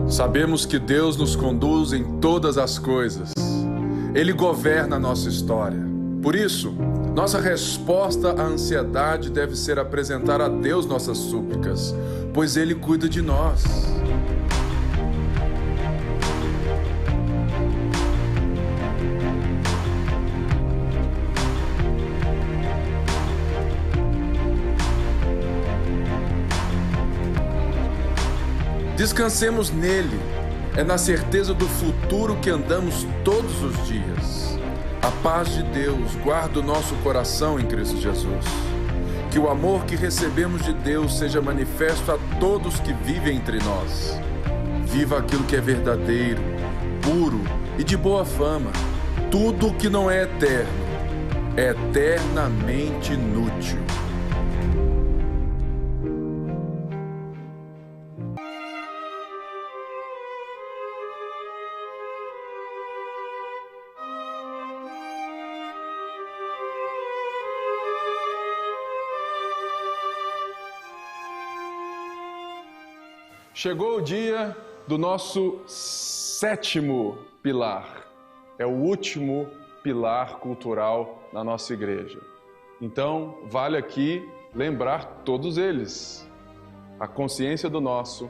Sabemos que Deus nos conduz em todas as coisas. Ele governa a nossa história. Por isso, nossa resposta à ansiedade deve ser apresentar a Deus nossas súplicas, pois Ele cuida de nós. Descansemos nele. É na certeza do futuro que andamos todos os dias. A paz de Deus guarda o nosso coração em Cristo Jesus. Que o amor que recebemos de Deus seja manifesto a todos que vivem entre nós. Viva aquilo que é verdadeiro, puro e de boa fama. Tudo que não é eterno é eternamente inútil. Chegou o dia do nosso 7º pilar. É o último pilar cultural na nossa igreja. Então, vale aqui lembrar todos eles. A consciência do nosso,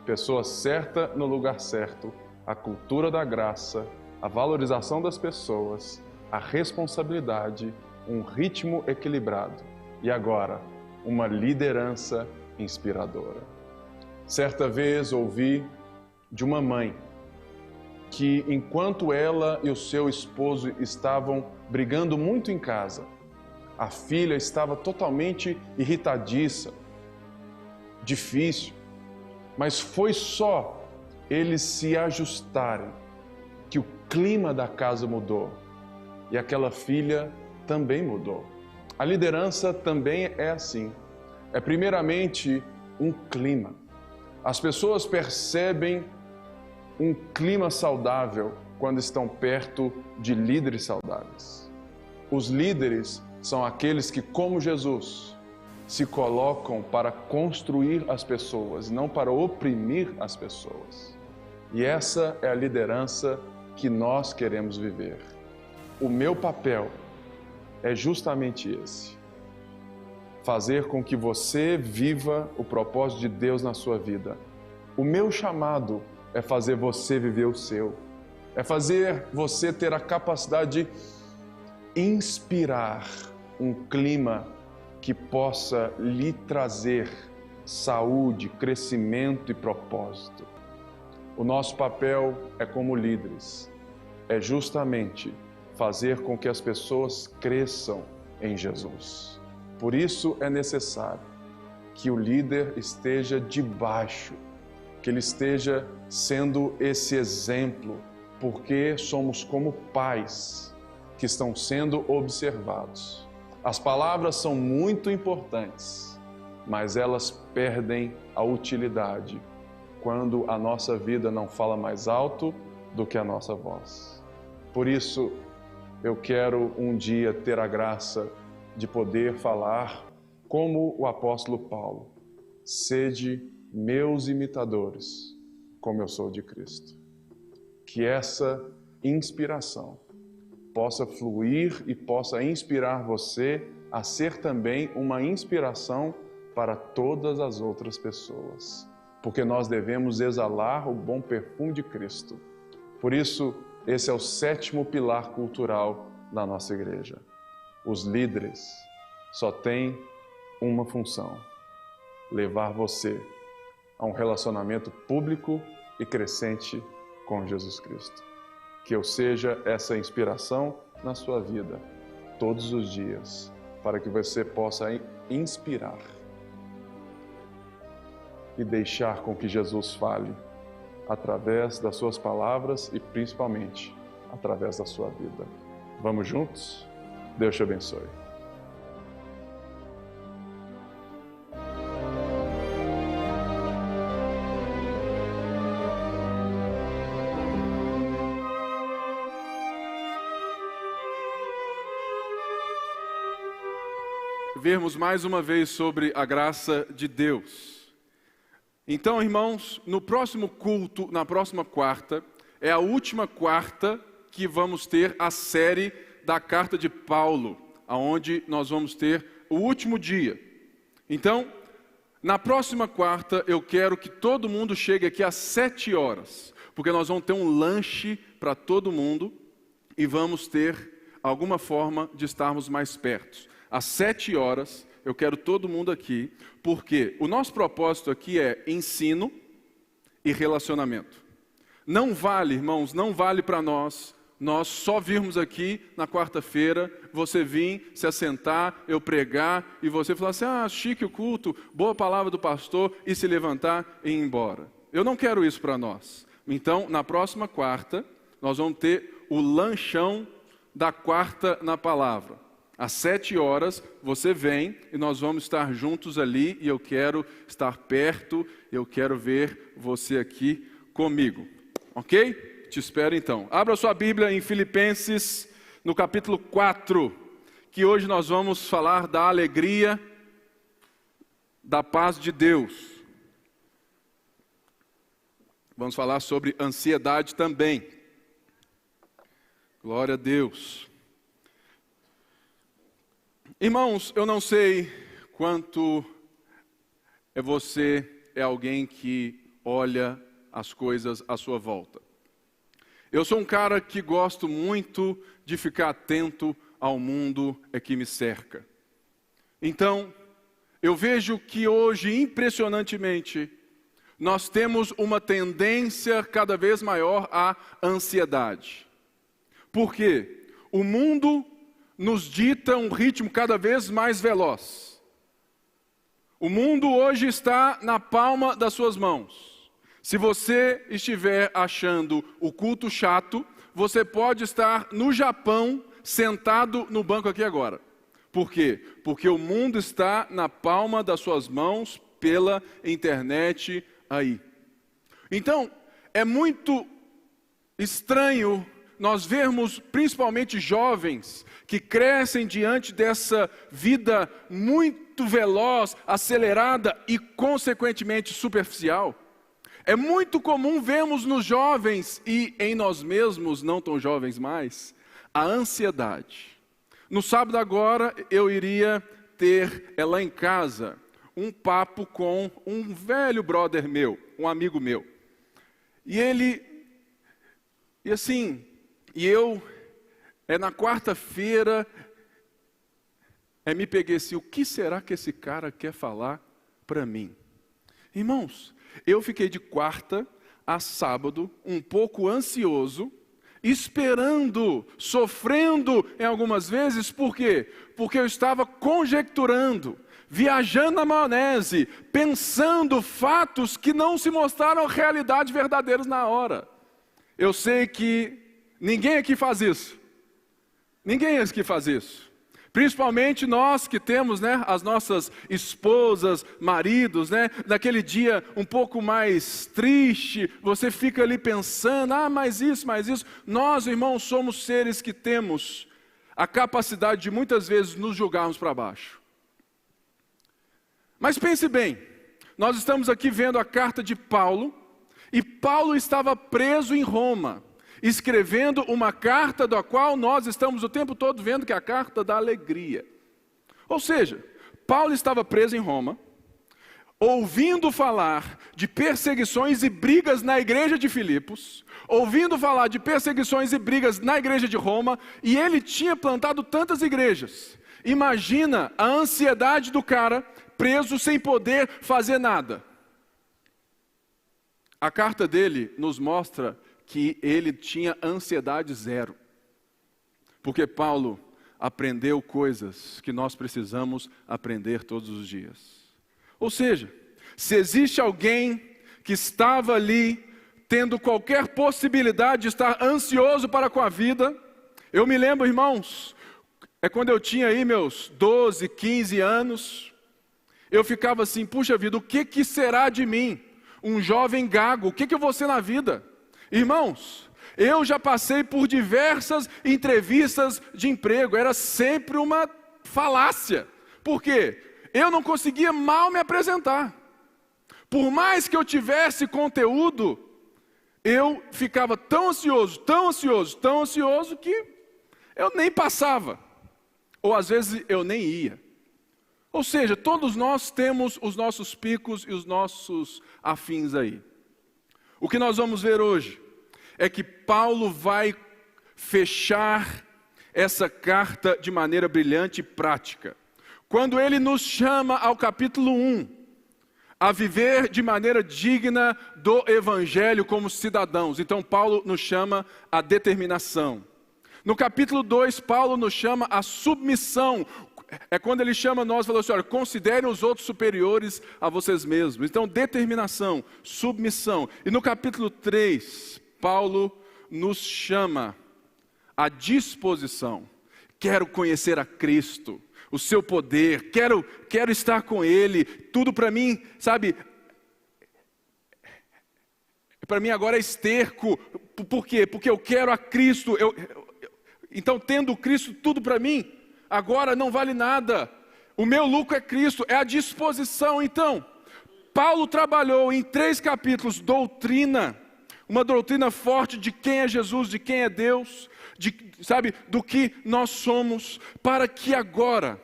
pessoa certa no lugar certo, a cultura da graça, a valorização das pessoas, a responsabilidade, um ritmo equilibrado e agora, uma liderança inspiradora. Certa vez ouvi de uma mãe que, enquanto ela e o seu esposo estavam brigando muito em casa, a filha estava totalmente irritadiça, difícil, mas foi só eles se ajustarem que o clima da casa mudou e aquela filha também mudou. A liderança também é assim. É primeiramente um clima. As pessoas percebem um clima saudável quando estão perto de líderes saudáveis. Os líderes são aqueles que, como Jesus, se colocam para construir as pessoas, não para oprimir as pessoas. E essa é a liderança que nós queremos viver. O meu papel é justamente esse. Fazer com que você viva o propósito de Deus na sua vida. O meu chamado é fazer você viver o seu. É fazer você ter a capacidade de inspirar um clima que possa lhe trazer saúde, crescimento e propósito. O nosso papel é como líderes. É justamente fazer com que as pessoas cresçam em Jesus. Por isso é necessário que o líder esteja debaixo, que ele esteja sendo esse exemplo, porque somos como pais que estão sendo observados. As palavras são muito importantes, mas elas perdem a utilidade quando a nossa vida não fala mais alto do que a nossa voz. Por isso, eu quero um dia ter a graça de poder falar como o apóstolo Paulo: sede meus imitadores, como eu sou de Cristo. Que essa inspiração possa fluir e possa inspirar você a ser também uma inspiração para todas as outras pessoas, porque nós devemos exalar o bom perfume de Cristo. Por isso, esse é o 7º pilar cultural da nossa igreja. Os líderes só têm uma função: levar você a um relacionamento público e crescente com Jesus Cristo. Que eu seja essa inspiração na sua vida, todos os dias, para que você possa inspirar e deixar com que Jesus fale através das suas palavras e principalmente através da sua vida. Vamos juntos? Deus te abençoe. Vermos mais uma vez sobre a graça de Deus. Então, irmãos, no próximo culto, na próxima quarta, é a última quarta que vamos ter a série da carta de Paulo, aonde nós vamos ter o último dia. Então, na próxima quarta, eu quero que todo mundo chegue aqui às 7 horas, porque nós vamos ter um lanche para todo mundo e vamos ter alguma forma de estarmos mais perto. Às 7 horas, eu quero todo mundo aqui, porque o nosso propósito aqui é ensino e relacionamento. Não vale, irmãos, não vale para nós só virmos aqui na quarta-feira, você vir, se assentar, eu pregar, e você falar assim, chique o culto, boa palavra do pastor, e se levantar e ir embora. Eu não quero isso para nós. Então, na próxima quarta, nós vamos ter o lanchão da quarta na palavra. Às 7 horas, você vem e nós vamos estar juntos ali, e eu quero estar perto, eu quero ver você aqui comigo. Ok? Te espero então. Abra sua Bíblia em Filipenses, no capítulo 4, que hoje nós vamos falar da alegria, da paz de Deus. Vamos falar sobre ansiedade também. Glória a Deus. Irmãos, eu não sei quanto você é alguém que olha as coisas à sua volta. Eu sou um cara que gosto muito de ficar atento ao mundo que me cerca. Então, eu vejo que hoje, impressionantemente, nós temos uma tendência cada vez maior à ansiedade. Por quê? O mundo nos dita um ritmo cada vez mais veloz. O mundo hoje está na palma das suas mãos. Se você estiver achando o culto chato, você pode estar no Japão, sentado no banco aqui agora. Por quê? Porque o mundo está na palma das suas mãos, pela internet aí. Então, é muito estranho nós vermos, principalmente jovens, que crescem diante dessa vida muito veloz, acelerada e, consequentemente, superficial. É muito comum vermos nos jovens e em nós mesmos, não tão jovens mais, a ansiedade. No sábado agora, eu iria ter lá em casa um papo com um velho brother meu, um amigo meu. E eu, na quarta-feira, me peguei assim, o que será que esse cara quer falar para mim? Irmãos, eu fiquei de quarta a sábado, um pouco ansioso, esperando, sofrendo em algumas vezes, por quê? Porque eu estava conjecturando, viajando na maionese, pensando fatos que não se mostraram realidade verdadeiros na hora. Eu sei que ninguém aqui faz isso. Ninguém aqui faz isso. Principalmente nós que temos, as nossas esposas, maridos, naquele dia um pouco mais triste, você fica ali pensando, mais isso. Nós, irmãos, somos seres que temos a capacidade de muitas vezes nos julgarmos para baixo. Mas pense bem, nós estamos aqui vendo a carta de Paulo, e Paulo estava preso em Roma, escrevendo uma carta da qual nós estamos o tempo todo vendo que é a carta da alegria. Ou seja, Paulo estava preso em Roma, ouvindo falar de perseguições e brigas na igreja de Filipos, ouvindo falar de perseguições e brigas na igreja de Roma, e ele tinha plantado tantas igrejas. Imagina a ansiedade do cara preso sem poder fazer nada. A carta dele nos mostra que ele tinha ansiedade zero. Porque Paulo aprendeu coisas que nós precisamos aprender todos os dias. Ou seja, se existe alguém que estava ali, tendo qualquer possibilidade de estar ansioso para com a vida, eu me lembro, irmãos, quando eu tinha aí meus 12, 15 anos, eu ficava assim, puxa vida, o que será de mim? Um jovem gago, o que eu vou ser na vida? Irmãos, eu já passei por diversas entrevistas de emprego, era sempre uma falácia. Por quê? Eu não conseguia mal me apresentar. Por mais que eu tivesse conteúdo, eu ficava tão ansioso que eu nem passava. Ou às vezes eu nem ia. Ou seja, todos nós temos os nossos picos e os nossos afins aí. O que nós vamos ver hoje é que Paulo vai fechar essa carta de maneira brilhante e prática. Quando ele nos chama ao capítulo 1, a viver de maneira digna do Evangelho como cidadãos. Então Paulo nos chama à determinação. No capítulo 2, Paulo nos chama à submissão. É quando ele chama nós e fala assim, olha, considerem os outros superiores a vocês mesmos. Então, determinação, submissão. E no capítulo 3, Paulo nos chama à disposição. Quero conhecer a Cristo, o seu poder, quero estar com Ele. Tudo para mim, sabe, para mim agora é esterco. Por quê? Porque eu quero a Cristo. Então, tendo Cristo tudo para mim, agora não vale nada. O meu lucro é Cristo, é a disposição. Então, Paulo trabalhou em 3 capítulos doutrina, uma doutrina forte de quem é Jesus, de quem é Deus, do que nós somos, para que agora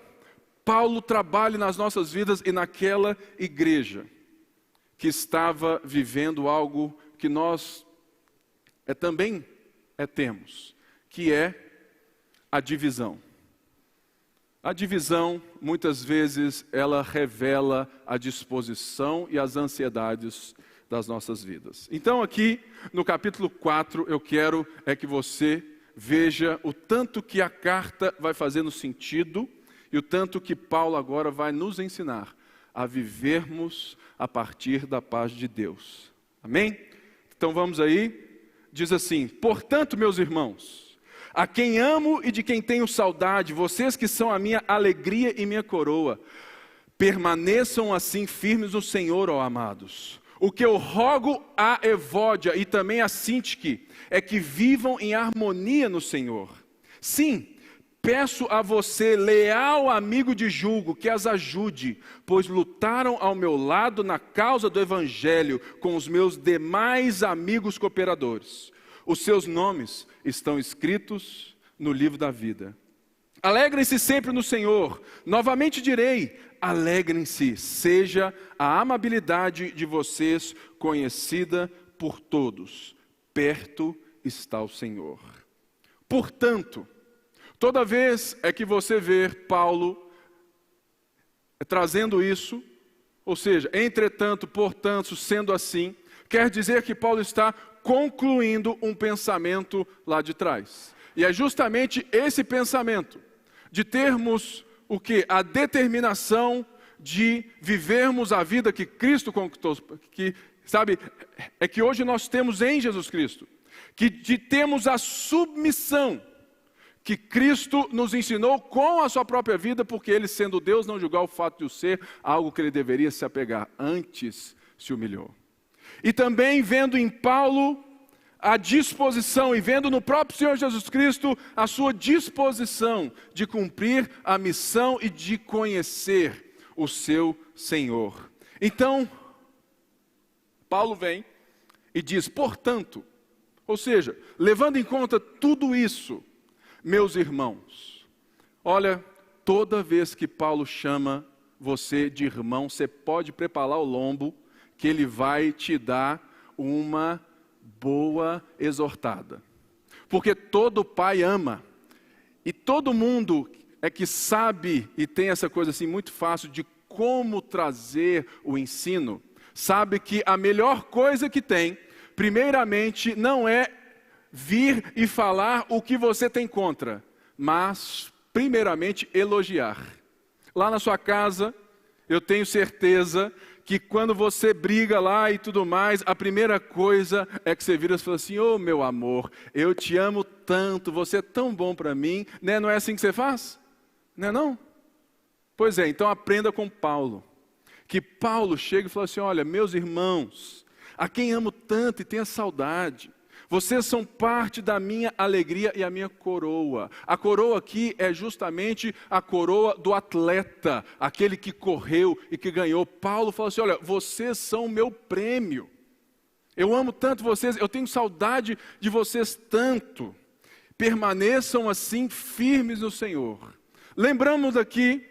Paulo trabalhe nas nossas vidas e naquela igreja que estava vivendo algo que nós também temos, que é a divisão. A divisão, muitas vezes, ela revela a disposição e as ansiedades das nossas vidas. Então aqui, no capítulo 4, eu quero que você veja o tanto que a carta vai fazendo sentido e o tanto que Paulo agora vai nos ensinar a vivermos a partir da paz de Deus. Amém? Então vamos aí. Diz assim, portanto, meus irmãos, a quem amo e de quem tenho saudade, vocês que são a minha alegria e minha coroa, permaneçam assim firmes no Senhor, ó amados. O que eu rogo a Evódia e também a Sintique é que vivam em harmonia no Senhor. Sim, peço a você, leal amigo de julgo, que as ajude, pois lutaram ao meu lado na causa do Evangelho com os meus demais amigos cooperadores. Os seus nomes estão escritos no livro da vida. Alegrem-se sempre no Senhor. Novamente direi, alegrem-se. Seja a amabilidade de vocês conhecida por todos. Perto está o Senhor. Portanto, toda vez que você vê Paulo trazendo isso, ou seja, entretanto, portanto, sendo assim, quer dizer que Paulo está concluindo um pensamento lá de trás. E é justamente esse pensamento de termos o quê? A determinação de vivermos a vida que Cristo conquistou, que, sabe, é que hoje nós temos em Jesus Cristo, que de termos a submissão que Cristo nos ensinou com a sua própria vida, porque ele, sendo Deus, não julgou o fato de o ser algo que ele deveria se apegar, antes se humilhou. E também vendo em Paulo a disposição, e vendo no próprio Senhor Jesus Cristo a sua disposição de cumprir a missão e de conhecer o seu Senhor. Então, Paulo vem e diz, portanto, ou seja, levando em conta tudo isso, meus irmãos, olha, toda vez que Paulo chama você de irmão, você pode preparar o lombo, que ele vai te dar uma boa exortada. Porque todo pai ama. E todo mundo que sabe e tem essa coisa assim muito fácil de como trazer o ensino, sabe que a melhor coisa que tem, primeiramente, não é vir e falar o que você tem contra, mas primeiramente elogiar. Lá na sua casa, eu tenho certeza que quando você briga lá e tudo mais, a primeira coisa é que você vira e fala assim, ô meu amor, eu te amo tanto, você é tão bom para mim, né? Não é assim que você faz? Não é não? Pois é, então aprenda com Paulo, que Paulo chega e fala assim, olha, meus irmãos, a quem amo tanto e tenho saudade, Vocês são parte da minha alegria e a minha coroa. A coroa aqui é justamente a coroa do atleta, aquele que correu e que ganhou. Paulo fala assim, olha, vocês são o meu prêmio. Eu amo tanto vocês, eu tenho saudade de vocês tanto. Permaneçam assim firmes no Senhor. Lembramos aqui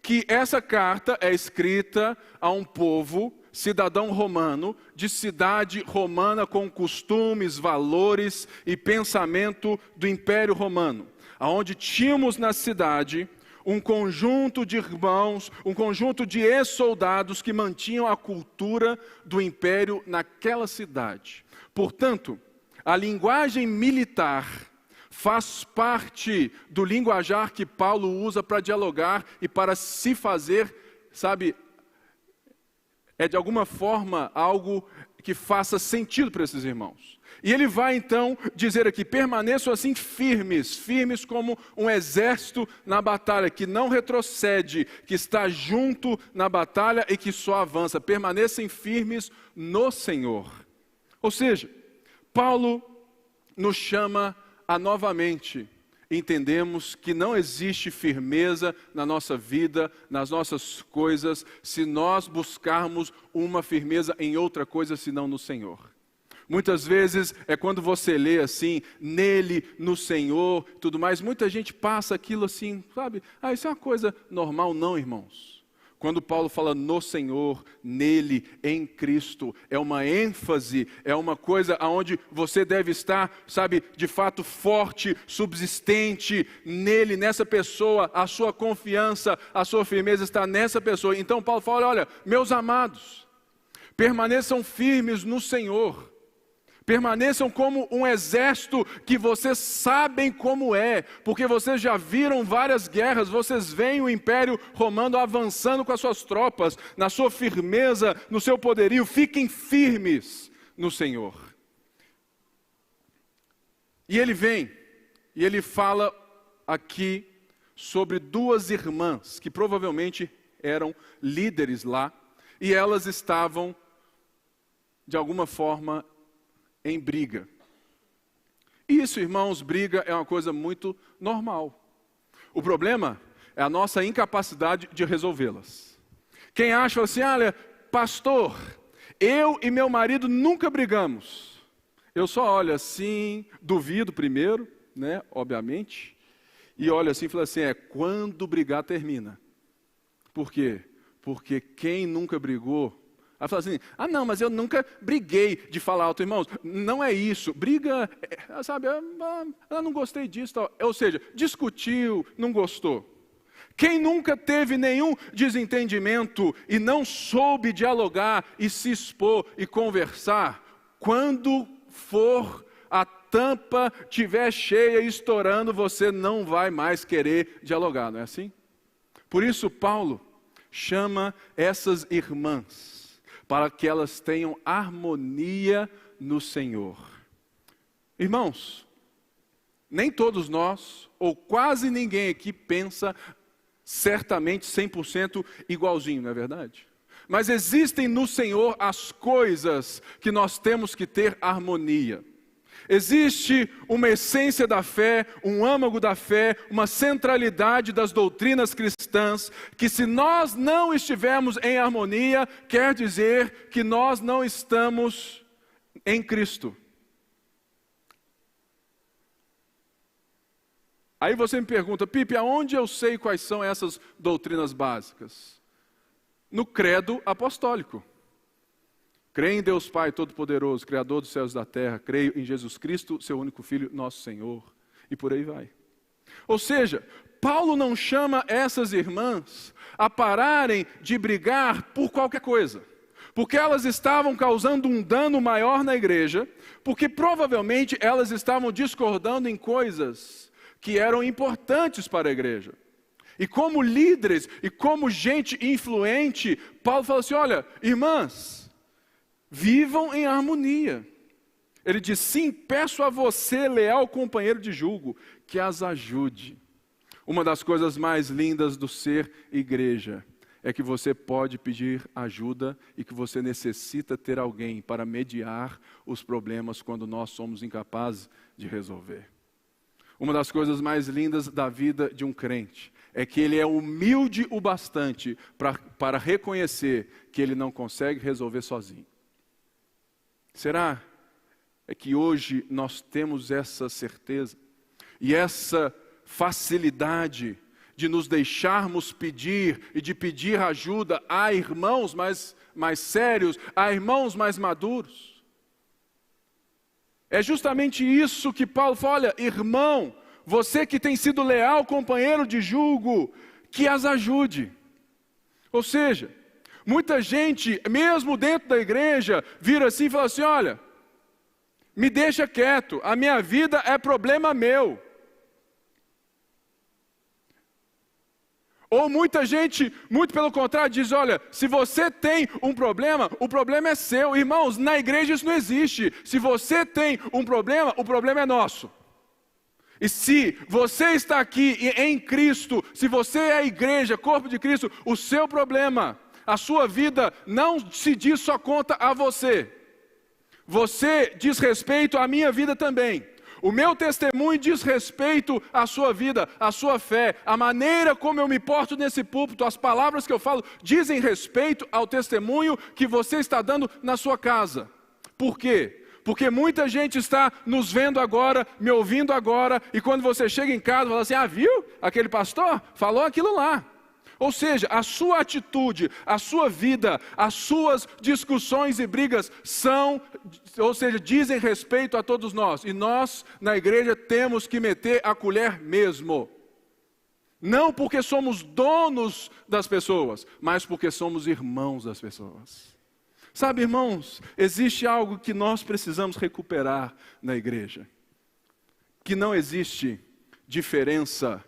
que essa carta é escrita a um povo cidadão romano, de cidade romana com costumes, valores e pensamento do Império Romano, aonde tínhamos na cidade um conjunto de irmãos, um conjunto de ex-soldados que mantinham a cultura do Império naquela cidade. Portanto, a linguagem militar faz parte do linguajar que Paulo usa para dialogar e para se fazer, sabe, é de alguma forma algo que faça sentido para esses irmãos. E ele vai então dizer aqui, permaneçam assim firmes, firmes como um exército na batalha, que não retrocede, que está junto na batalha e que só avança. Permaneçam firmes no Senhor. Ou seja, Paulo nos chama a novamente entendemos que não existe firmeza na nossa vida, nas nossas coisas, se nós buscarmos uma firmeza em outra coisa senão no Senhor. Muitas vezes é quando você lê assim, nele, no Senhor, tudo mais, muita gente passa aquilo assim, sabe? Isso é uma coisa normal, não, irmãos. Quando Paulo fala no Senhor, nele, em Cristo, é uma ênfase, é uma coisa onde você deve estar, sabe, de fato forte, subsistente, nele, nessa pessoa, a sua confiança, a sua firmeza está nessa pessoa. Então Paulo fala, olha, meus amados, permaneçam firmes no Senhor. Permaneçam como um exército que vocês sabem como é, porque vocês já viram várias guerras, vocês veem o Império Romano avançando com as suas tropas, na sua firmeza, no seu poderio, fiquem firmes no Senhor. E ele vem, e ele fala aqui sobre duas irmãs, que provavelmente eram líderes lá, e elas estavam, de alguma forma, em briga. Isso, irmãos, briga é uma coisa muito normal. O problema é a nossa incapacidade de resolvê-las. Quem acha assim, olha, pastor, eu e meu marido nunca brigamos. Eu só olho assim, duvido primeiro, né, obviamente, e olho assim e falo assim, quando brigar termina. Por quê? Porque quem nunca brigou, ela fala assim, não, mas eu nunca briguei de falar alto, irmãos. Não é isso, briga, sabe, eu não gostei disso, tal. Ou seja, discutiu, não gostou. Quem nunca teve nenhum desentendimento e não soube dialogar e se expor e conversar, quando for a tampa estiver cheia e estourando, você não vai mais querer dialogar, não é assim? Por isso Paulo chama essas irmãs, para que elas tenham harmonia no Senhor. Irmãos, nem todos nós, ou quase ninguém aqui pensa certamente 100% igualzinho, não é verdade? Mas existem no Senhor as coisas que nós temos que ter harmonia. Existe uma essência da fé, um âmago da fé, uma centralidade das doutrinas cristãs, que se nós não estivermos em harmonia, quer dizer que nós não estamos em Cristo. Aí você me pergunta, Pipe, aonde eu sei quais são essas doutrinas básicas? No credo apostólico. Creio em Deus Pai Todo-Poderoso, Criador dos céus e da terra. Creio em Jesus Cristo, seu único Filho, nosso Senhor. E por aí vai. Ou seja, Paulo não chama essas irmãs a pararem de brigar por qualquer coisa. Porque elas estavam causando um dano maior na igreja, porque provavelmente elas estavam discordando em coisas que eram importantes para a igreja. E como líderes, e como gente influente, Paulo fala assim, olha, irmãs, vivam em harmonia. Ele diz, sim, peço a você, leal companheiro de julgo, que as ajude. Uma das coisas mais lindas do ser igreja é que você pode pedir ajuda e que você necessita ter alguém para mediar os problemas quando nós somos incapazes de resolver. Uma das coisas mais lindas da vida de um crente é que ele é humilde o bastante para reconhecer que ele não consegue resolver sozinho. Será que hoje nós temos essa certeza e essa facilidade de nos deixarmos pedir e de pedir ajuda a irmãos mais sérios, a irmãos mais maduros? É justamente isso que Paulo fala: olha, irmão, você que tem sido leal companheiro de jugo, que as ajude. Ou seja, muita gente, mesmo dentro da igreja, vira assim e fala assim: olha, me deixa quieto, a minha vida é problema meu. Ou muita gente, muito pelo contrário, diz: olha, se você tem um problema, o problema é seu. Irmãos, na igreja isso não existe. Se você tem um problema, o problema é nosso. E se você está aqui em Cristo, se você é a igreja, corpo de Cristo, o seu problema, a sua vida não se diz só conta a você. Você diz respeito à minha vida também. O meu testemunho diz respeito à sua vida, à sua fé, a maneira como eu me porto nesse púlpito, as palavras que eu falo, dizem respeito ao testemunho que você está dando na sua casa. Por quê? Porque muita gente está nos vendo agora, me ouvindo agora, e quando você chega em casa, fala assim: ah, viu? Aquele pastor falou aquilo lá. Ou seja, a sua atitude, a sua vida, as suas discussões e brigas dizem respeito a todos nós. E nós, na igreja, temos que meter a colher mesmo. Não porque somos donos das pessoas, mas porque somos irmãos das pessoas. Sabe, irmãos, existe algo que nós precisamos recuperar na igreja. Que não existe diferença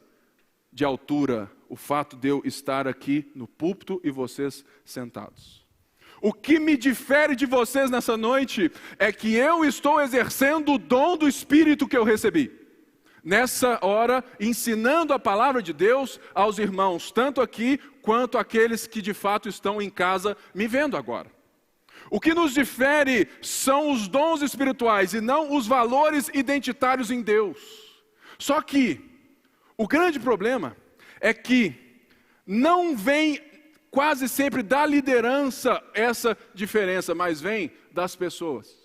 de altura, o fato de eu estar aqui no púlpito e vocês sentados. O que me difere de vocês nessa noite é que eu estou exercendo o dom do Espírito que eu recebi. Nessa hora, ensinando a palavra de Deus aos irmãos, tanto aqui quanto aqueles que de fato estão em casa me vendo agora. O que nos difere são os dons espirituais e não os valores identitários em Deus. Só que o grande problema é que não vem quase sempre da liderança essa diferença, mas vem das pessoas.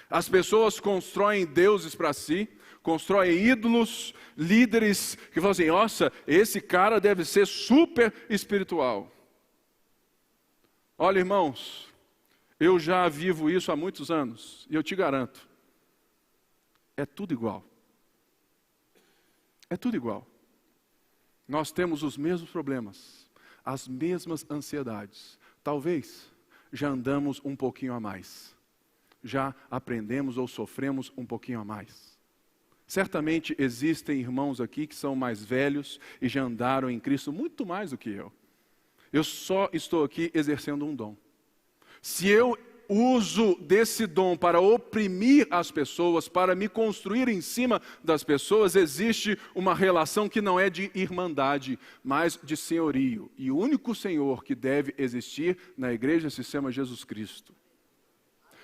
As pessoas constroem deuses para si, constroem ídolos, líderes que falam assim: nossa, esse cara deve ser super espiritual. Olha, irmãos, eu já vivo isso há muitos anos, e eu te garanto, é tudo igual. É tudo igual. Nós temos os mesmos problemas, as mesmas ansiedades. Talvez já andamos um pouquinho a mais. Já aprendemos ou sofremos um pouquinho a mais. Certamente existem irmãos aqui que são mais velhos e já andaram em Cristo muito mais do que eu. Eu só estou aqui exercendo um dom. Se eu uso desse dom para oprimir as pessoas, para me construir em cima das pessoas, existe uma relação que não é de irmandade, mas de senhorio. E o único senhor que deve existir na igreja se chama Jesus Cristo.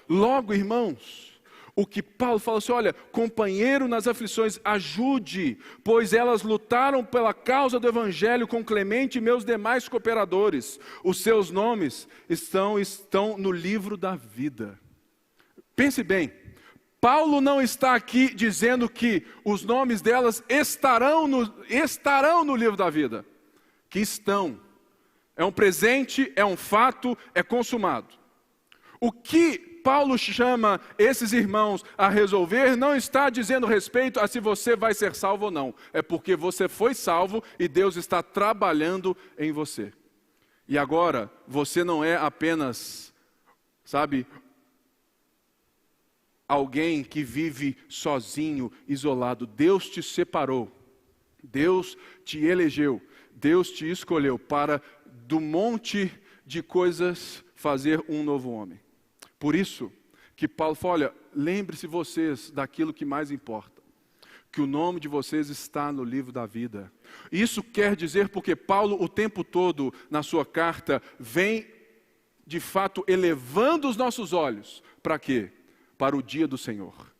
Logo, irmãos, o que Paulo fala assim: olha, companheiro nas aflições, ajude, pois elas lutaram pela causa do Evangelho com Clemente e meus demais cooperadores. Os seus nomes estão no livro da vida. Pense bem, Paulo não está aqui dizendo que os nomes delas estarão no livro da vida. Que estão. É um presente, é um fato, é consumado. O que Paulo chama esses irmãos a resolver não está dizendo respeito a se você vai ser salvo ou não. É porque você foi salvo e Deus está trabalhando em você. E agora, você não é apenas, alguém que vive sozinho, isolado. Deus te separou. Deus te elegeu. Deus te escolheu para, do monte de coisas, fazer um novo homem. Por isso que Paulo fala: olha, lembre-se vocês daquilo que mais importa. que o nome de vocês está no livro da vida. Isso quer dizer porque Paulo, o tempo todo, na sua carta, vem, de fato, elevando os nossos olhos. Para quê? Para o dia do Senhor.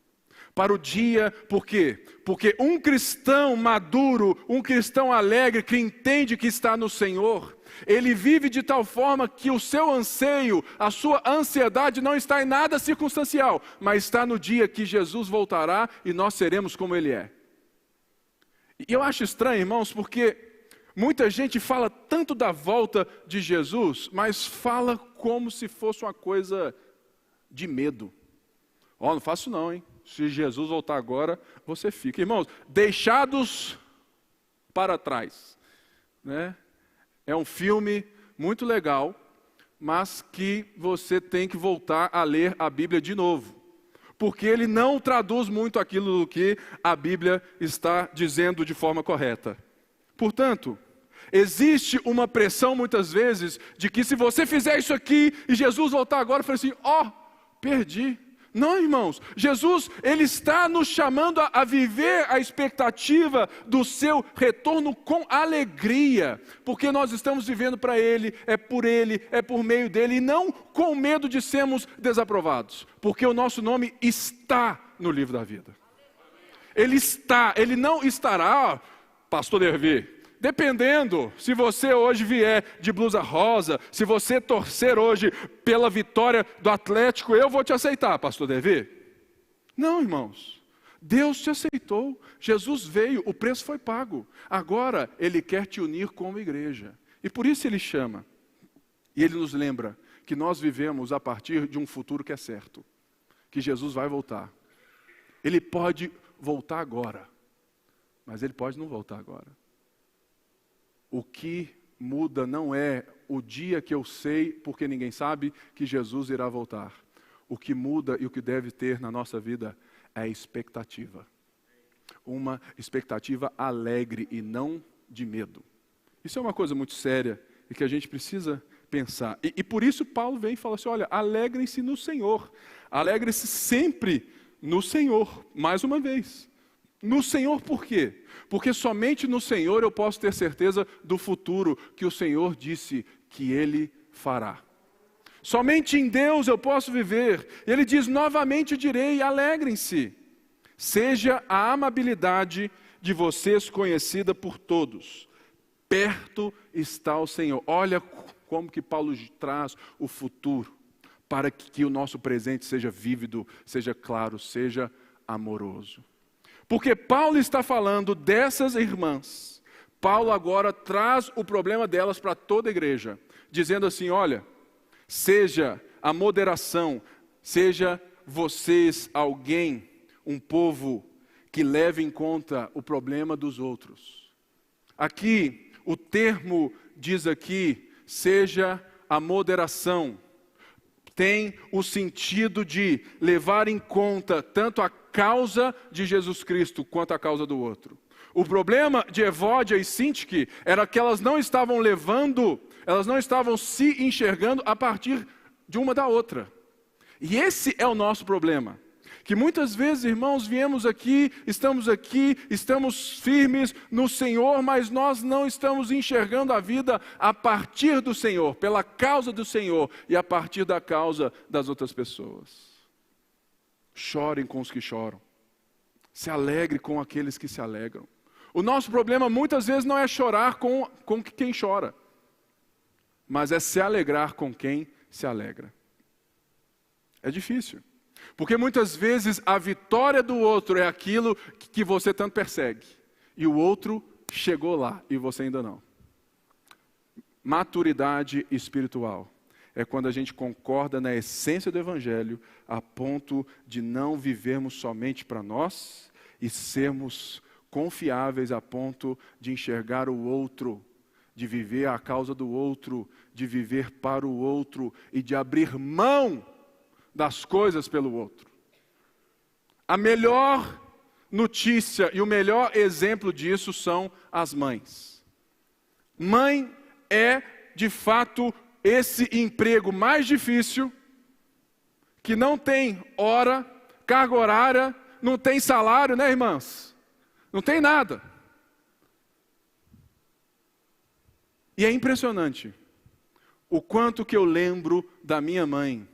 Para o dia, por quê? Porque um cristão maduro, um cristão alegre, que entende que está no Senhor, ele vive de tal forma que o seu anseio, a sua ansiedade não está em nada circunstancial, mas está no dia que Jesus voltará e nós seremos como Ele é. E eu acho estranho, irmãos, porque muita gente fala tanto da volta de Jesus, mas fala como se fosse uma coisa de medo. Não faço não, hein? Se Jesus voltar agora, você fica. Irmãos, deixados para trás, né? É um filme muito legal, mas que você tem que voltar a ler a Bíblia de novo. Porque ele não traduz muito aquilo que a Bíblia está dizendo de forma correta. Portanto, existe uma pressão muitas vezes de que se você fizer isso aqui e Jesus voltar agora, eu falei assim, perdi. Não, irmãos, Jesus, Ele está nos chamando a viver a expectativa do seu retorno com alegria, porque nós estamos vivendo para Ele, é por meio dEle, e não com medo de sermos desaprovados, porque o nosso nome está no livro da vida. Ele está, Ele não estará, pastor Dervi. Dependendo, se você hoje vier de blusa rosa, se você torcer hoje pela vitória do Atlético, eu vou te aceitar, pastor Davi. Não, irmãos. Deus te aceitou. Jesus veio, o preço foi pago. Agora, Ele quer te unir como igreja. E por isso Ele chama. E Ele nos lembra que nós vivemos a partir de um futuro que é certo. Que Jesus vai voltar. Ele pode voltar agora. Mas Ele pode não voltar agora. O que muda não é o dia que eu sei, porque ninguém sabe, que Jesus irá voltar. O que muda e o que deve ter na nossa vida é a expectativa. Uma expectativa alegre e não de medo. Isso é uma coisa muito séria e que a gente precisa pensar. E por isso Paulo vem e fala assim, olha, alegrem-se no Senhor. Alegrem-se sempre no Senhor, mais uma vez. No Senhor por quê? Porque somente no Senhor eu posso ter certeza do futuro que o Senhor disse que Ele fará. Somente em Deus eu posso viver. Ele diz, novamente direi, alegrem-se. Seja a amabilidade de vocês conhecida por todos. Perto está o Senhor. Olha como que Paulo traz o futuro, para que o nosso presente seja vívido, seja claro, seja amoroso. Porque Paulo está falando dessas irmãs. Paulo agora traz o problema delas para toda a igreja, dizendo assim, olha, seja a moderação, seja vocês alguém, um povo que leve em conta o problema dos outros. Aqui, o termo diz aqui, seja a moderação. Tem o sentido de levar em conta tanto a causa de Jesus Cristo quanto a causa do outro. O problema de Evódia e Sintique era que elas não estavam elas não estavam se enxergando a partir de uma da outra. E esse é o nosso problema. Que muitas vezes, irmãos, viemos aqui, estamos firmes no Senhor, mas nós não estamos enxergando a vida a partir do Senhor, pela causa do Senhor e a partir da causa das outras pessoas. Chorem com os que choram. Se alegre com aqueles que se alegram. O nosso problema muitas vezes não é chorar com quem chora, mas é se alegrar com quem se alegra. É difícil. Porque muitas vezes a vitória do outro é aquilo que você tanto persegue. E o outro chegou lá e você ainda não. Maturidade espiritual é quando a gente concorda na essência do Evangelho a ponto de não vivermos somente para nós e sermos confiáveis a ponto de enxergar o outro, de viver a causa do outro, de viver para o outro e de abrir mão das coisas pelo outro. A melhor notícia e o melhor exemplo disso são as mães. Mãe é, de fato, esse emprego mais difícil, que não tem hora, carga horária, não tem salário, né, irmãs? Não tem nada. E é impressionante o quanto que eu lembro da minha mãe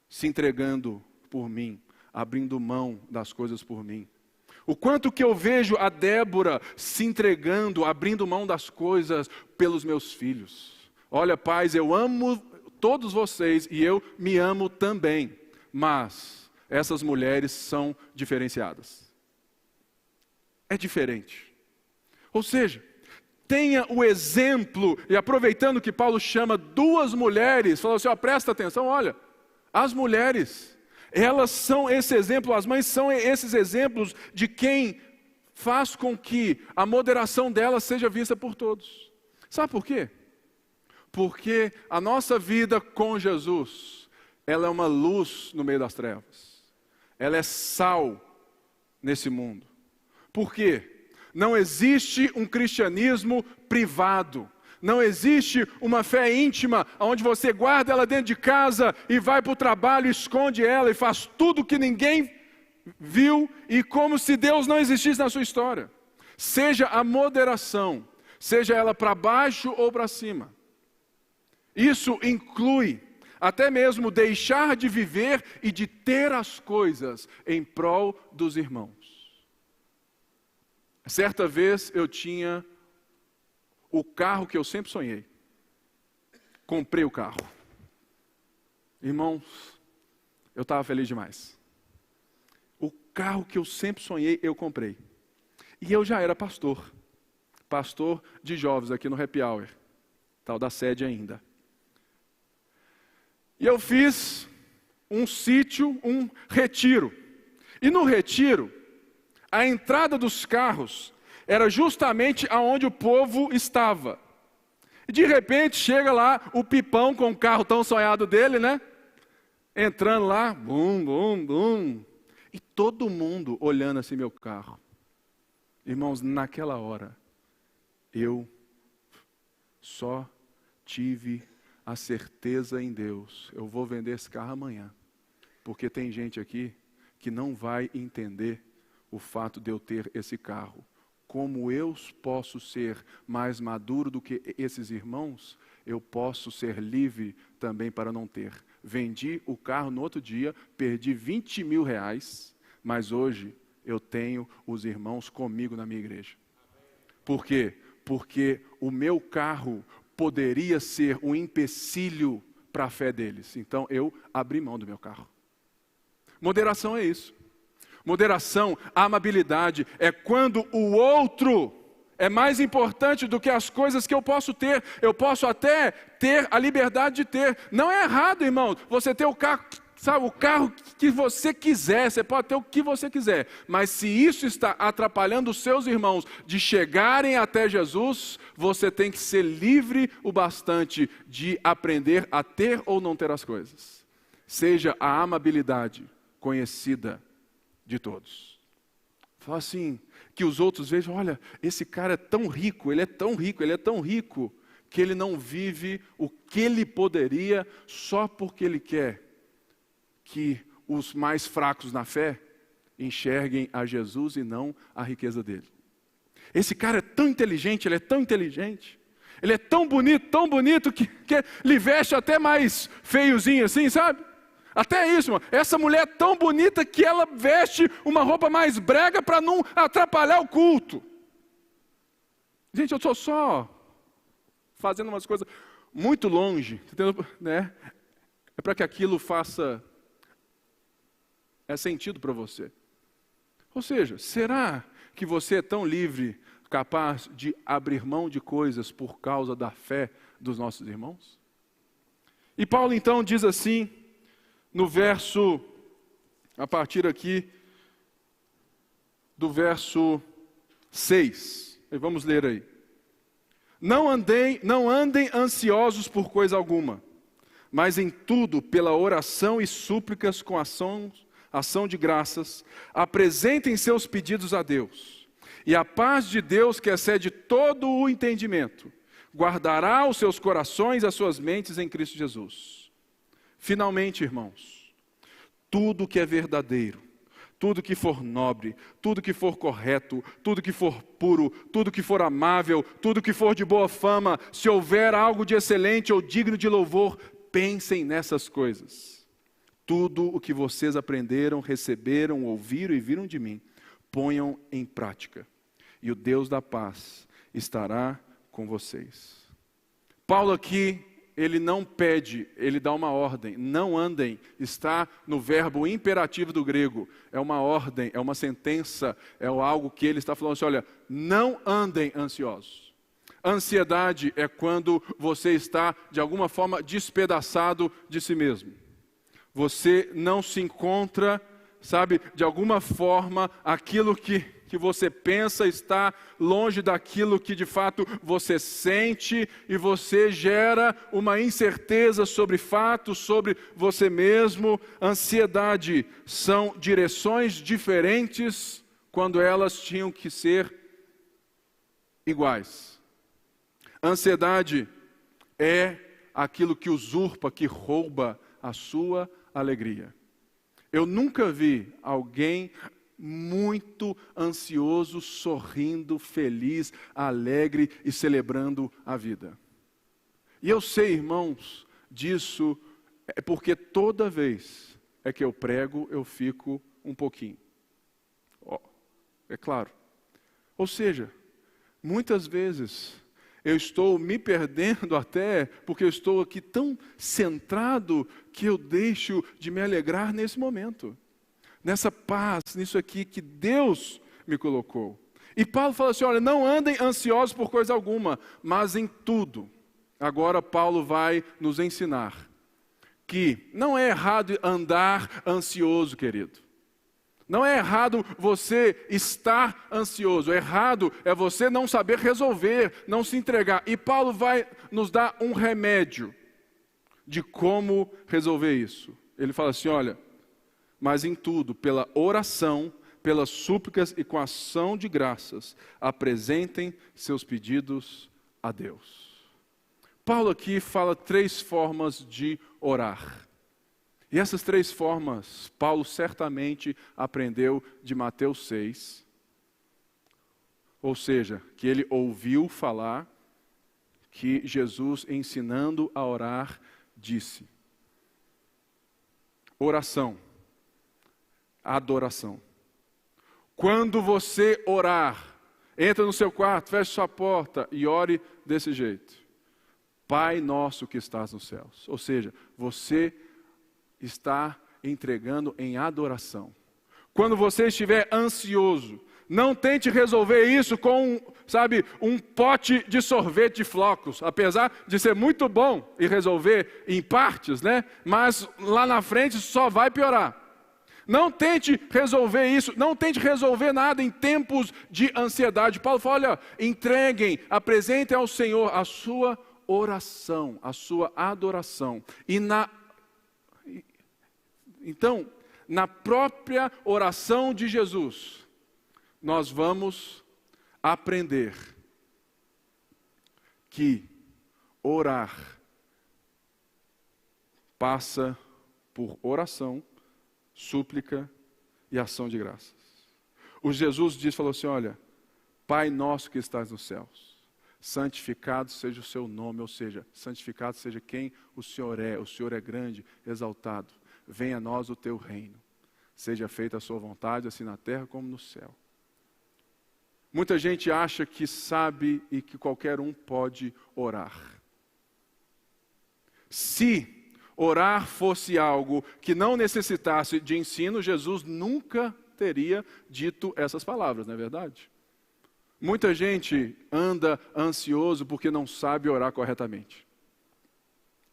se entregando por mim, abrindo mão das coisas por mim. O quanto que eu vejo a Débora se entregando, abrindo mão das coisas pelos meus filhos. Olha, pais, eu amo todos vocês e eu me amo também, mas essas mulheres são diferenciadas. É diferente. Ou seja, tenha o exemplo, e aproveitando que Paulo chama duas mulheres, falou assim, ó, presta atenção, olha, as mulheres, elas são esse exemplo, as mães são esses exemplos de quem faz com que a moderação delas seja vista por todos. Sabe por quê? Porque a nossa vida com Jesus, ela é uma luz no meio das trevas. Ela é sal nesse mundo. Por quê? Não existe um cristianismo privado. Não existe uma fé íntima, onde você guarda ela dentro de casa e vai para o trabalho, esconde ela e faz tudo que ninguém viu e como se Deus não existisse na sua história. Seja a moderação, seja ela para baixo ou para cima. Isso inclui até mesmo deixar de viver e de ter as coisas em prol dos irmãos. Certa vez eu tinha o carro que eu sempre sonhei. Comprei o carro. Irmãos, eu estava feliz demais. O carro que eu sempre sonhei, eu comprei. E eu já era pastor. Pastor de jovens aqui no Happy Hour. Tal da sede ainda. E eu fiz um sítio, um retiro. E no retiro, a entrada dos carros era justamente aonde o povo estava. E de repente chega lá o Pipão com o carro tão sonhado dele, né? Entrando lá, bum, bum, bum. E todo mundo olhando assim meu carro. Irmãos, naquela hora, eu só tive a certeza em Deus. Eu vou vender esse carro amanhã. Porque tem gente aqui que não vai entender o fato de eu ter esse carro. Como eu posso ser mais maduro do que esses irmãos, eu posso ser livre também para não ter. Vendi o carro no outro dia, perdi 20 mil reais, mas hoje eu tenho os irmãos comigo na minha igreja. Por quê? Porque o meu carro poderia ser um empecilho para a fé deles. Então eu abri mão do meu carro. Moderação é isso. Moderação, amabilidade, é quando o outro é mais importante do que as coisas que eu posso ter. Eu posso até ter a liberdade de ter. Não é errado, irmão, você ter o carro, sabe, o carro que você quiser, você pode ter o que você quiser. Mas se isso está atrapalhando os seus irmãos de chegarem até Jesus, você tem que ser livre o bastante de aprender a ter ou não ter as coisas. Seja a amabilidade conhecida de todos. Fala assim, que os outros vejam, olha, esse cara é tão rico, ele é tão rico, ele é tão rico, que ele não vive o que ele poderia só porque ele quer que os mais fracos na fé enxerguem a Jesus e não a riqueza dele. Esse cara é tão inteligente, ele é tão inteligente, ele é tão bonito que lhe veste até mais feiozinho assim, sabe? Até isso, mano. Essa mulher é tão bonita que ela veste uma roupa mais brega para não atrapalhar o culto. Gente, eu estou só fazendo umas coisas muito longe, entendeu? Né? É para que aquilo faça sentido para você. Ou seja, será que você é tão livre, capaz de abrir mão de coisas por causa da fé dos nossos irmãos? E Paulo então diz assim, no verso, a partir aqui, do verso 6. Vamos ler aí. Não andem ansiosos por coisa alguma, mas em tudo, pela oração e súplicas com ação de graças, apresentem seus pedidos a Deus. E a paz de Deus, que excede todo o entendimento, guardará os seus corações e as suas mentes em Cristo Jesus. Finalmente, irmãos, tudo que é verdadeiro, tudo que for nobre, tudo que for correto, tudo que for puro, tudo que for amável, tudo que for de boa fama, se houver algo de excelente ou digno de louvor, pensem nessas coisas. Tudo o que vocês aprenderam, receberam, ouviram e viram de mim, ponham em prática. E o Deus da paz estará com vocês. Paulo aqui, ele não pede, ele dá uma ordem. Não andem, está no verbo imperativo do grego. É uma ordem, é uma sentença, é algo que ele está falando assim, olha, não andem ansiosos. Ansiedade é quando você está, de alguma forma, despedaçado de si mesmo. Você não se encontra, sabe, de alguma forma, aquilo que você pensa está longe daquilo que de fato você sente e você gera uma incerteza sobre fatos, sobre você mesmo. Ansiedade são direções diferentes quando elas tinham que ser iguais. Ansiedade é aquilo que usurpa, que rouba a sua alegria. Eu nunca vi alguém muito ansioso, sorrindo, feliz, alegre e celebrando a vida. E eu sei, irmãos, disso é porque toda vez é que eu prego, eu fico um pouquinho. É claro. Ou seja, muitas vezes eu estou me perdendo até porque eu estou aqui tão centrado que eu deixo de me alegrar nesse momento. Nessa paz, nisso aqui que Deus me colocou. E Paulo fala assim, olha, não andem ansiosos por coisa alguma, mas em tudo. Agora Paulo vai nos ensinar que não é errado andar ansioso, querido. Não é errado você estar ansioso, errado é você não saber resolver, não se entregar. E Paulo vai nos dar um remédio de como resolver isso. Ele fala assim, olha, mas em tudo, pela oração, pelas súplicas e com ação de graças, apresentem seus pedidos a Deus. Paulo aqui fala 3 formas de orar. E essas 3 formas, Paulo certamente aprendeu de Mateus 6. Ou seja, que ele ouviu falar que Jesus, ensinando a orar, disse: oração, adoração. Quando você orar, entra no seu quarto, feche sua porta e ore desse jeito. Pai nosso que estás nos céus. Ou seja, você está entregando em adoração. Quando você estiver ansioso, não tente resolver isso com, um pote de sorvete de flocos, apesar de ser muito bom e resolver em partes, né? Mas lá na frente só vai piorar. Não tente resolver isso, não tente resolver nada em tempos de ansiedade. Paulo fala, olha, entreguem, apresentem ao Senhor a sua oração, a sua adoração. Então, na própria oração de Jesus, nós vamos aprender que orar passa por oração, súplica e ação de graças. O Jesus falou assim, olha, Pai nosso que estás nos céus, santificado seja o seu nome, ou seja, santificado seja quem o Senhor é grande, exaltado. Venha a nós o teu reino, seja feita a sua vontade, assim na terra como no céu. Muita gente acha que sabe e que qualquer um pode orar. Se orar fosse algo que não necessitasse de ensino, Jesus nunca teria dito essas palavras, não é verdade? Muita gente anda ansioso porque não sabe orar corretamente.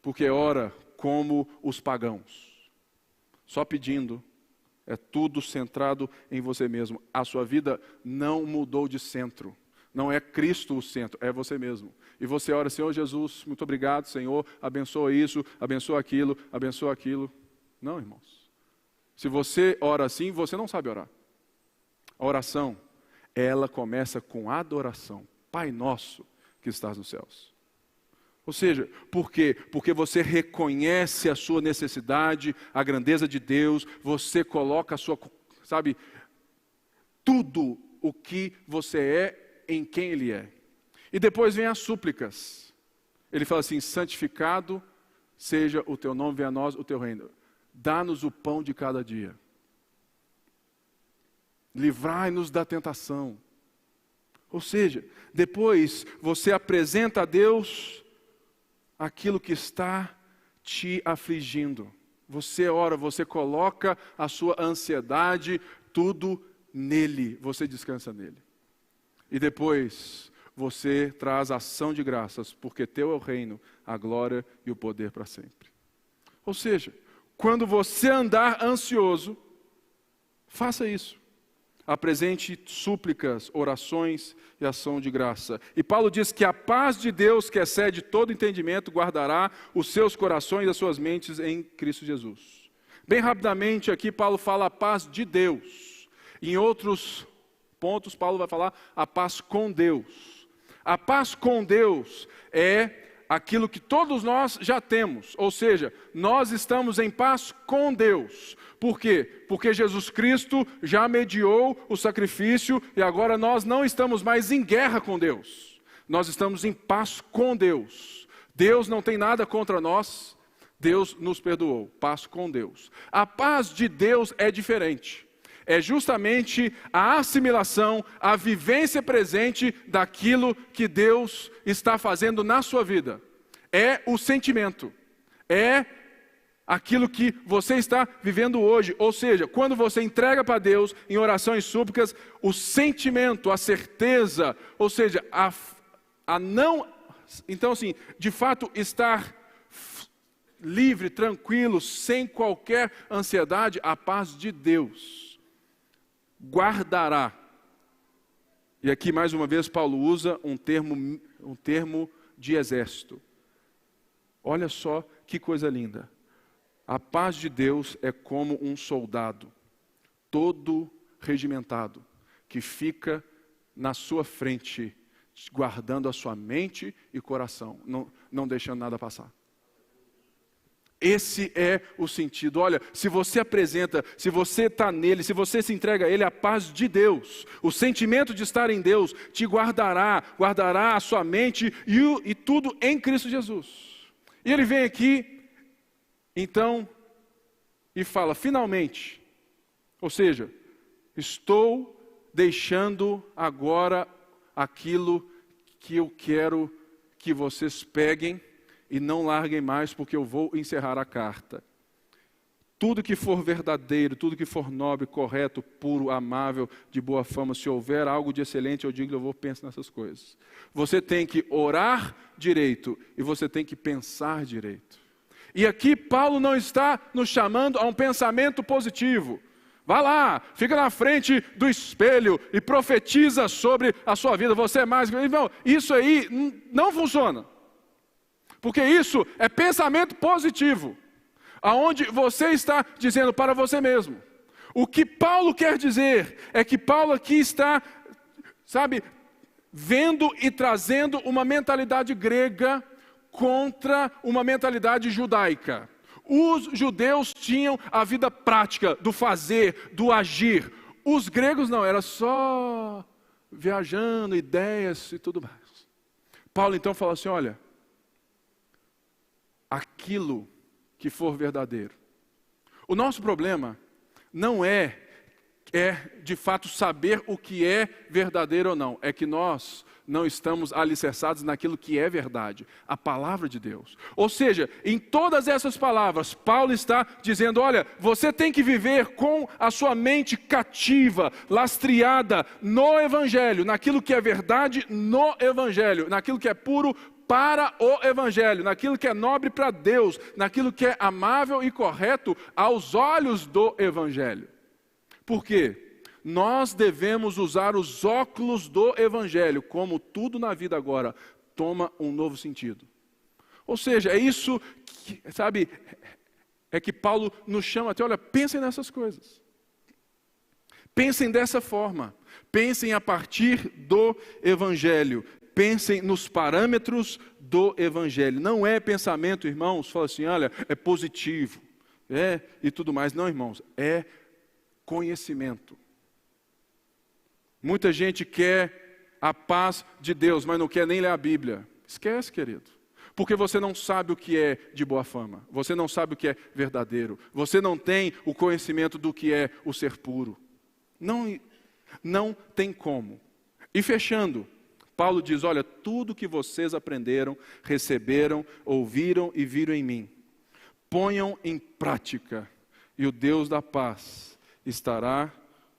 Porque ora como os pagãos. Só pedindo, é tudo centrado em você mesmo. A sua vida não mudou de centro. Não é Cristo o centro, é você mesmo. E você ora, Senhor Jesus, muito obrigado, Senhor, abençoa isso, abençoa aquilo, abençoa aquilo. Não, irmãos. Se você ora assim, você não sabe orar. A oração, ela começa com adoração. Pai nosso que estás nos céus. Ou seja, por quê? Porque você reconhece a sua necessidade, a grandeza de Deus, você coloca a sua, sabe, tudo o que você é em quem Ele é. E depois vem as súplicas. Ele fala assim: santificado seja o teu nome, venha a nós o teu reino. Dá-nos o pão de cada dia. Livrai-nos da tentação. Ou seja, depois você apresenta a Deus aquilo que está te afligindo. Você ora, você coloca a sua ansiedade, tudo nele, você descansa nele. E depois você traz ação de graças, porque teu é o reino, a glória e o poder para sempre. Ou seja, quando você andar ansioso, faça isso. Apresente súplicas, orações e ação de graça. E Paulo diz que a paz de Deus, que excede todo entendimento, guardará os seus corações e as suas mentes em Cristo Jesus. Bem rapidamente aqui Paulo fala a paz de Deus. Em outros pontos Paulo vai falar a paz com Deus. A paz com Deus é aquilo que todos nós já temos, ou seja, nós estamos em paz com Deus. Por quê? Porque Jesus Cristo já mediou o sacrifício e agora nós não estamos mais em guerra com Deus. Nós estamos em paz com Deus. Deus não tem nada contra nós, Deus nos perdoou, paz com Deus. A paz de Deus é diferente. É justamente a assimilação, a vivência presente daquilo que Deus está fazendo na sua vida. É o sentimento, é aquilo que você está vivendo hoje. Ou seja, quando você entrega para Deus em oração e súplicas, o sentimento, a certeza, ou seja, a não... Então assim, de fato estar livre, tranquilo, sem qualquer ansiedade, a paz de Deus guardará. E aqui mais uma vez Paulo usa um termo de exército. Olha só que coisa linda. A paz de Deus é como um soldado, todo regimentado, que fica na sua frente, guardando a sua mente e coração, não deixando nada passar. Esse é o sentido. Olha, se você apresenta, se você está nele, se você se entrega a ele, a paz de Deus, o sentimento de estar em Deus te guardará a sua mente e tudo em Cristo Jesus. E ele vem aqui, então, e fala, finalmente, ou seja, estou deixando agora aquilo que eu quero que vocês peguem e não larguem mais, porque eu vou encerrar a carta. Tudo que for verdadeiro, tudo que for nobre, correto, puro, amável, de boa fama, se houver algo de excelente, eu digo, eu vou pensar nessas coisas. Você tem que orar direito e você tem que pensar direito. E aqui Paulo não está nos chamando a um pensamento positivo. Vá lá, fica na frente do espelho e profetiza sobre a sua vida. Você é mais... Irmão, isso aí não funciona. Porque isso é pensamento positivo, aonde você está dizendo para você mesmo. O que Paulo quer dizer é que Paulo aqui está, vendo e trazendo uma mentalidade grega contra uma mentalidade judaica. Os judeus tinham a vida prática do fazer, do agir. Os gregos não, era só viajando, ideias e tudo mais. Paulo então fala assim, olha, aquilo que for verdadeiro. O nosso problema não é de fato saber o que é verdadeiro ou não. É que nós não estamos alicerçados naquilo que é verdade, a palavra de Deus. Ou seja, em todas essas palavras, Paulo está dizendo, olha, você tem que viver com a sua mente cativa, lastreada no Evangelho, naquilo que é verdade no Evangelho, naquilo que é puro para o Evangelho, naquilo que é nobre para Deus, naquilo que é amável e correto aos olhos do Evangelho. Por quê? Nós devemos usar os óculos do Evangelho, como tudo na vida agora toma um novo sentido. Ou seja, é isso que, é que Paulo nos chama até, olha, pensem nessas coisas. Pensem dessa forma, pensem a partir do Evangelho. Pensem nos parâmetros do Evangelho. Não é pensamento, irmãos, fala assim, olha, é positivo, e tudo mais. Não, irmãos, é conhecimento. Muita gente quer a paz de Deus, mas não quer nem ler a Bíblia. Esquece, querido. Porque você não sabe o que é de boa fama. Você não sabe o que é verdadeiro. Você não tem o conhecimento do que é o ser puro. Não tem como. E fechando, Paulo diz, olha, tudo que vocês aprenderam, receberam, ouviram e viram em mim, ponham em prática, e o Deus da paz estará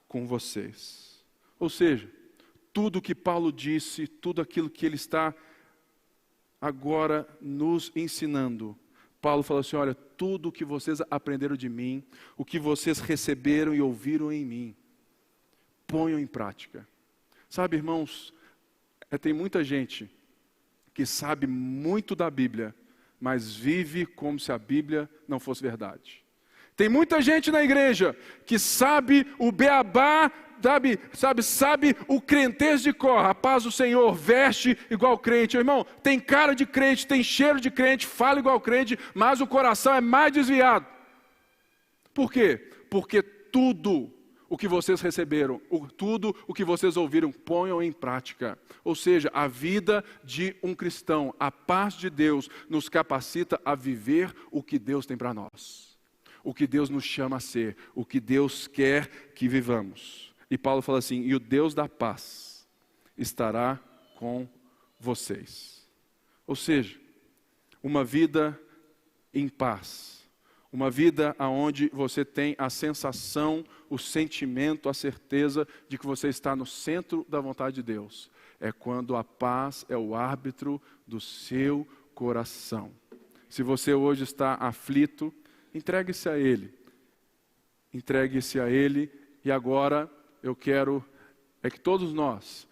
com vocês. Ou seja, tudo que Paulo disse, tudo aquilo que ele está agora nos ensinando, Paulo fala assim, olha, tudo o que vocês aprenderam de mim, o que vocês receberam e ouviram em mim, ponham em prática. Sabe, irmãos, tem muita gente que sabe muito da Bíblia, mas vive como se a Bíblia não fosse verdade. Tem muita gente na igreja que sabe o beabá, sabe o crentez de cor, a paz do Senhor, veste igual crente. Irmão, tem cara de crente, tem cheiro de crente, fala igual crente, mas o coração é mais desviado. Por quê? Porque tudo o que vocês receberam, tudo o que vocês ouviram, ponham em prática. Ou seja, a vida de um cristão, a paz de Deus nos capacita a viver o que Deus tem para nós. O que Deus nos chama a ser, o que Deus quer que vivamos. E Paulo fala assim, e o Deus da paz estará com vocês. Ou seja, uma vida em paz. Uma vida onde você tem a sensação, o sentimento, a certeza de que você está no centro da vontade de Deus. É quando a paz é o árbitro do seu coração. Se você hoje está aflito, entregue-se a Ele. Entregue-se a Ele. E agora eu quero que todos nós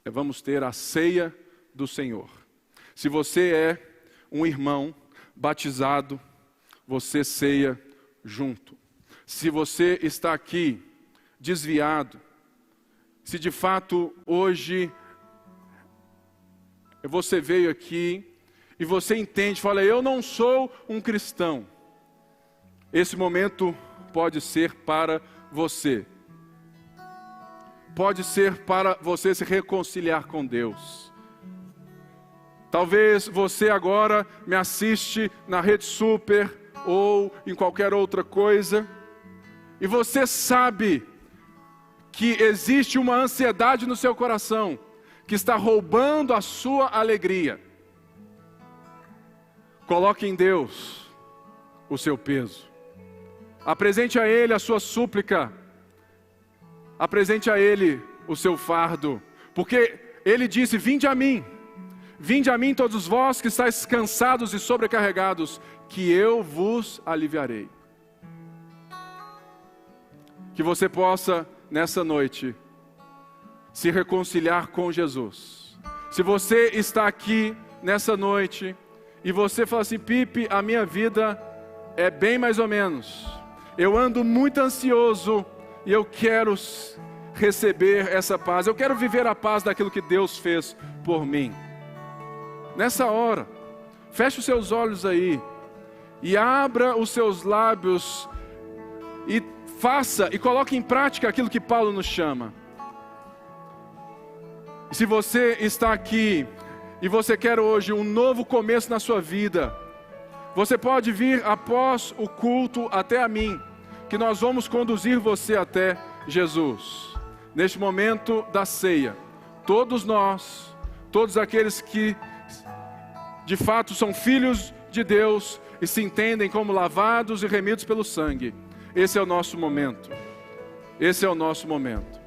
vamos ter a ceia do Senhor. Se você é um irmão batizado, você ceia junto. Se você está aqui desviado, se de fato hoje você veio aqui e você entende, fala, eu não sou um cristão. Esse momento pode ser para você. Pode ser para você se reconciliar com Deus. Talvez você agora me assiste na Rede Super ou em qualquer outra coisa, e você sabe que existe uma ansiedade no seu coração, que está roubando a sua alegria. Coloque em Deus o seu peso. Apresente a Ele a sua súplica. Apresente a Ele o seu fardo. Porque Ele disse, vinde a mim todos vós que estáis cansados e sobrecarregados, que eu vos aliviarei. Que você possa, nessa noite, se reconciliar com Jesus. Se você está aqui nessa noite, e você fala assim, Pipe, a minha vida é bem mais ou menos. Eu ando muito ansioso, e eu quero receber essa paz. Eu quero viver a paz daquilo que Deus fez por mim. Nessa hora, feche os seus olhos aí e abra os seus lábios e faça e coloque em prática aquilo que Paulo nos chama. E se você está aqui e você quer hoje um novo começo na sua vida, você pode vir após o culto até a mim, que nós vamos conduzir você até Jesus. Neste momento da ceia, todos nós, todos aqueles que de fato são filhos de Deus e se entendem como lavados e remidos pelo sangue. Esse é o nosso momento. Esse é o nosso momento.